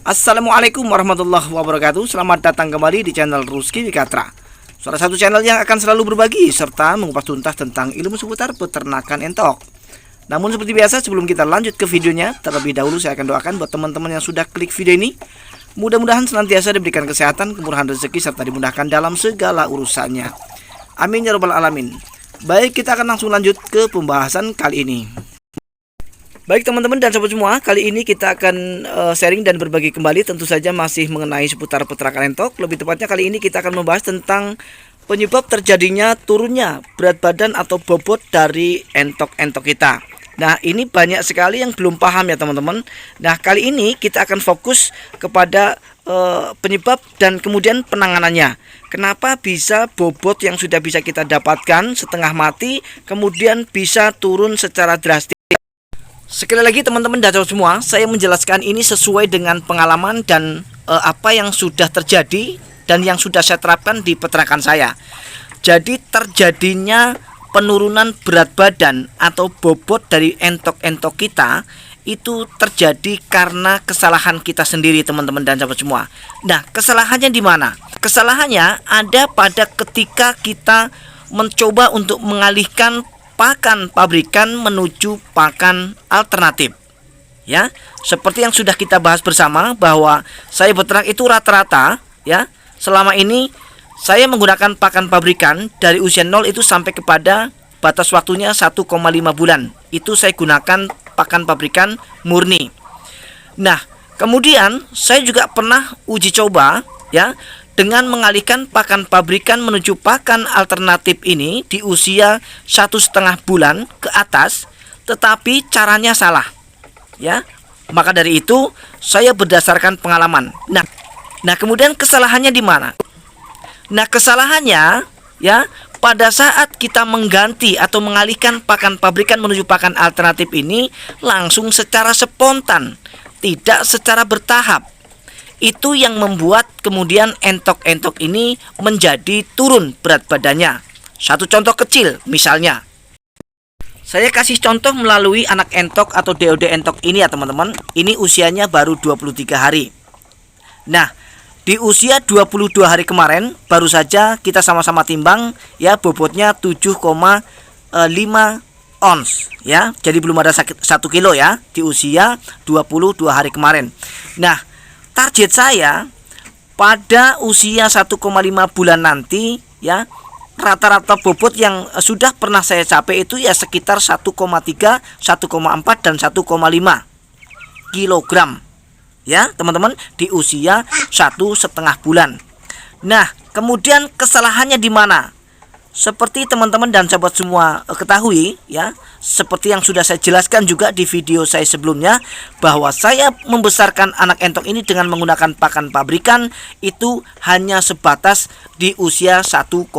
Assalamualaikum warahmatullahi wabarakatuh. Selamat datang kembali di channel Rusky Wikatra. Salah satu channel yang akan selalu berbagi serta mengupas tuntas tentang ilmu seputar peternakan entok. Namun seperti biasa, sebelum kita lanjut ke videonya, terlebih dahulu saya akan doakan buat teman-teman yang sudah klik video ini, mudah-mudahan senantiasa diberikan kesehatan, kemurahan rezeki, serta dimudahkan dalam segala urusannya. Amin ya rabbal alamin. Baik, kita akan langsung lanjut ke pembahasan kali ini. Baik teman-teman dan sobat semua, kali ini kita akan sharing dan berbagi kembali, tentu saja masih mengenai seputar peternakan entok. Lebih tepatnya kali ini kita akan membahas tentang penyebab terjadinya turunnya berat badan atau bobot dari entok-entok kita. Nah, ini banyak sekali yang belum paham ya teman-teman. Nah, kali ini kita akan fokus kepada penyebab dan kemudian penanganannya. Kenapa bisa bobot yang sudah bisa kita dapatkan setengah mati kemudian bisa turun secara drastis? Sekali lagi teman-teman dan sobat semua, saya menjelaskan ini sesuai dengan pengalaman dan apa yang sudah terjadi dan yang sudah saya terapkan di peternakan saya. Jadi terjadinya penurunan berat badan atau bobot dari entok-entok kita itu terjadi karena kesalahan kita sendiri teman-teman dan sahabat semua. Nah, kesalahannya di mana? Kesalahannya ada pada ketika kita mencoba untuk mengalihkan pakan pabrikan menuju pakan alternatif. Ya, seperti yang sudah kita bahas bersama bahwa saya beternak itu rata-rata ya, selama ini saya menggunakan pakan pabrikan dari usia 0 itu sampai kepada batas waktunya 1,5 bulan. Itu saya gunakan pakan pabrikan murni. Nah, kemudian saya juga pernah uji coba ya dengan mengalihkan pakan pabrikan menuju pakan alternatif ini di usia 1,5 bulan ke atas, tetapi caranya salah ya. Maka dari itu saya berdasarkan pengalaman. Nah kemudian kesalahannya di mana? Nah, kesalahannya ya pada saat kita mengganti atau mengalihkan pakan pabrikan menuju pakan alternatif ini langsung secara spontan, tidak secara bertahap. Itu yang membuat kemudian entok-entok ini menjadi turun berat badannya. Satu contoh kecil misalnya, saya kasih contoh melalui anak entok atau DOD entok ini ya teman-teman. Ini usianya baru 23 hari. Nah, di usia 22 hari kemarin baru saja kita sama-sama timbang ya, bobotnya 7,5 ons ya. Jadi belum ada 1 kilo ya di usia 22 hari kemarin. Nah, target saya pada usia 1,5 bulan nanti ya, rata-rata bobot yang sudah pernah saya capai itu ya sekitar 1,3, 1,4 dan 1,5 kilogram ya teman-teman di usia 1,5 bulan. Nah, kemudian kesalahannya di mana? Seperti teman-teman dan sahabat semua ketahui ya, seperti yang sudah saya jelaskan juga di video saya sebelumnya, bahwa saya membesarkan anak entok ini dengan menggunakan pakan pabrikan itu hanya sebatas di usia 1,5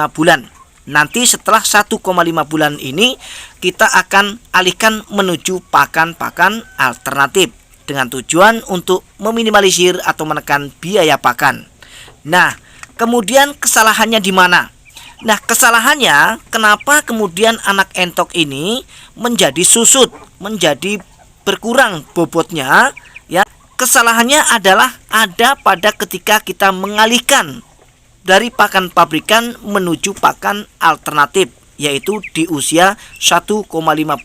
bulan. Nanti setelah 1,5 bulan ini kita akan alihkan menuju pakan-pakan alternatif dengan tujuan untuk meminimalisir atau menekan biaya pakan. Nah, kemudian kesalahannya di mana? Nah, kesalahannya kenapa kemudian anak entok ini menjadi susut, menjadi berkurang bobotnya ya. Kesalahannya adalah ada pada ketika kita mengalihkan dari pakan pabrikan menuju pakan alternatif, yaitu di usia 1,5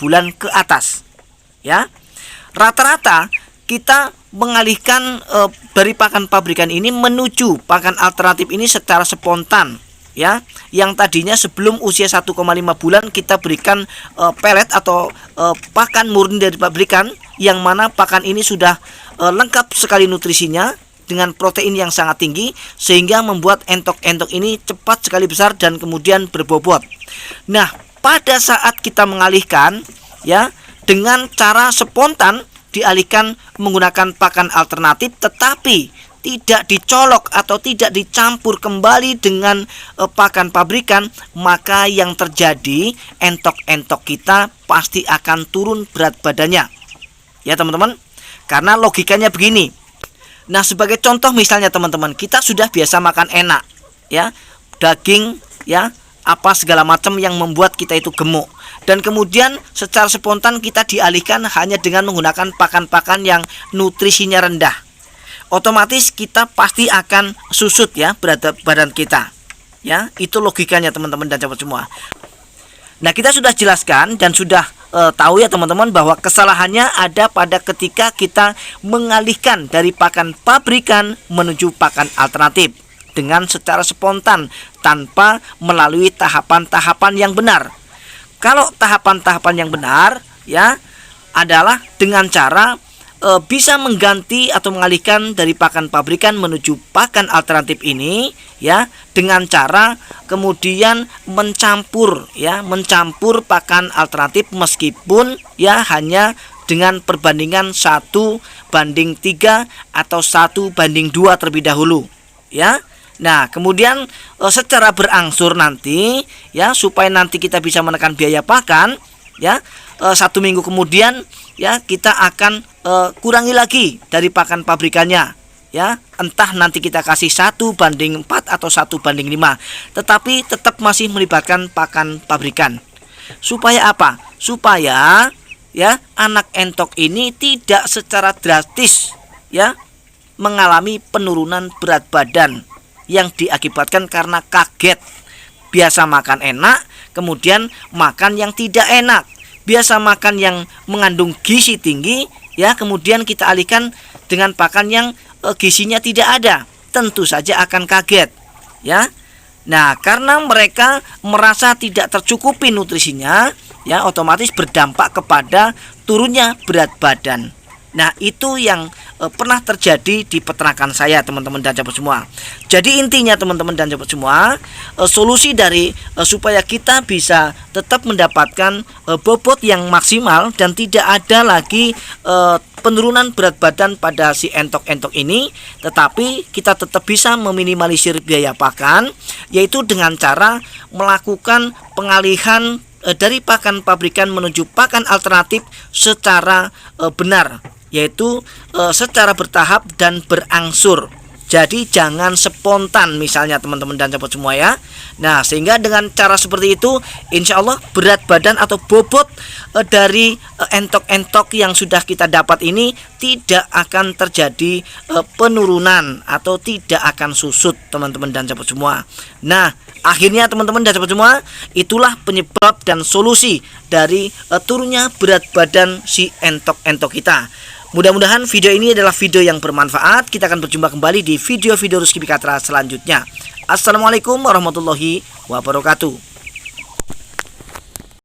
bulan ke atas ya. Rata-rata kita mengalihkan dari pakan pabrikan ini menuju pakan alternatif ini secara spontan ya, yang tadinya sebelum usia 1,5 bulan kita berikan pelet atau pakan murni dari pabrikan, yang mana pakan ini sudah lengkap sekali nutrisinya dengan protein yang sangat tinggi, sehingga membuat entok-entok ini cepat sekali besar dan kemudian berbobot. Nah, pada saat kita mengalihkan ya dengan cara spontan, dialihkan menggunakan pakan alternatif tetapi tidak dicolok atau tidak dicampur kembali dengan pakan pabrikan, maka yang terjadi entok-entok kita pasti akan turun berat badannya ya teman-teman. Karena logikanya begini. Nah, sebagai contoh misalnya teman-teman, kita sudah biasa makan enak ya, daging ya, apa segala macam yang membuat kita itu gemuk, dan kemudian secara spontan kita dialihkan hanya dengan menggunakan pakan-pakan yang nutrisinya rendah. otomatis kita pasti akan susut ya berat badan kita. Ya, itu logikanya teman-teman dan sahabat semua. Nah, kita sudah jelaskan dan sudah tahu ya teman-teman bahwa kesalahannya ada pada ketika kita mengalihkan dari pakan pabrikan menuju pakan alternatif dengan secara spontan tanpa melalui tahapan-tahapan yang benar. Kalau tahapan-tahapan yang benar ya adalah dengan cara bisa mengganti atau mengalihkan dari pakan pabrikan menuju pakan alternatif ini ya dengan cara kemudian mencampur pakan alternatif meskipun ya hanya dengan perbandingan 1:3 atau 1:2 terlebih dahulu ya. Nah, kemudian secara berangsur nanti ya supaya nanti kita bisa menekan biaya pakan ya, 1 minggu kemudian ya kita akan kurangi lagi dari pakan pabrikannya ya, entah nanti kita kasih 1:4 atau 1:5, tetapi tetap masih melibatkan pakan pabrikan. Supaya apa? Supaya ya anak entok ini tidak secara drastis ya mengalami penurunan berat badan yang diakibatkan karena kaget. Biasa makan enak, kemudian makan yang tidak enak. Biasa makan yang mengandung gizi tinggi, ya kemudian kita alihkan dengan pakan yang gizinya tidak ada. Tentu saja akan kaget, ya. Nah, karena mereka merasa tidak tercukupi nutrisinya, ya otomatis berdampak kepada turunnya berat badan. Nah, itu yang pernah terjadi di peternakan saya, teman-teman dan sahabat semua. Jadi intinya teman-teman dan sahabat semua, solusi dari supaya kita bisa tetap mendapatkan bobot yang maksimal dan tidak ada lagi penurunan berat badan pada si entok-entok ini, tetapi kita tetap bisa meminimalisir biaya pakan, yaitu dengan cara melakukan pengalihan dari pakan pabrikan menuju pakan alternatif secara benar, yaitu secara bertahap dan berangsur. Jadi jangan spontan misalnya teman-teman dan sahabat semua ya. Nah, sehingga dengan cara seperti itu insya Allah berat badan atau bobot dari entok-entok yang sudah kita dapat ini tidak akan terjadi penurunan atau tidak akan susut teman-teman dan sahabat semua. Nah, akhirnya teman-teman dan sahabat semua, itulah penyebab dan solusi dari turunnya berat badan si entok-entok kita. Mudah-mudahan video ini adalah video yang bermanfaat. Kita akan berjumpa kembali di video-video Rizky Pikatra selanjutnya. Assalamualaikum warahmatullahi wabarakatuh.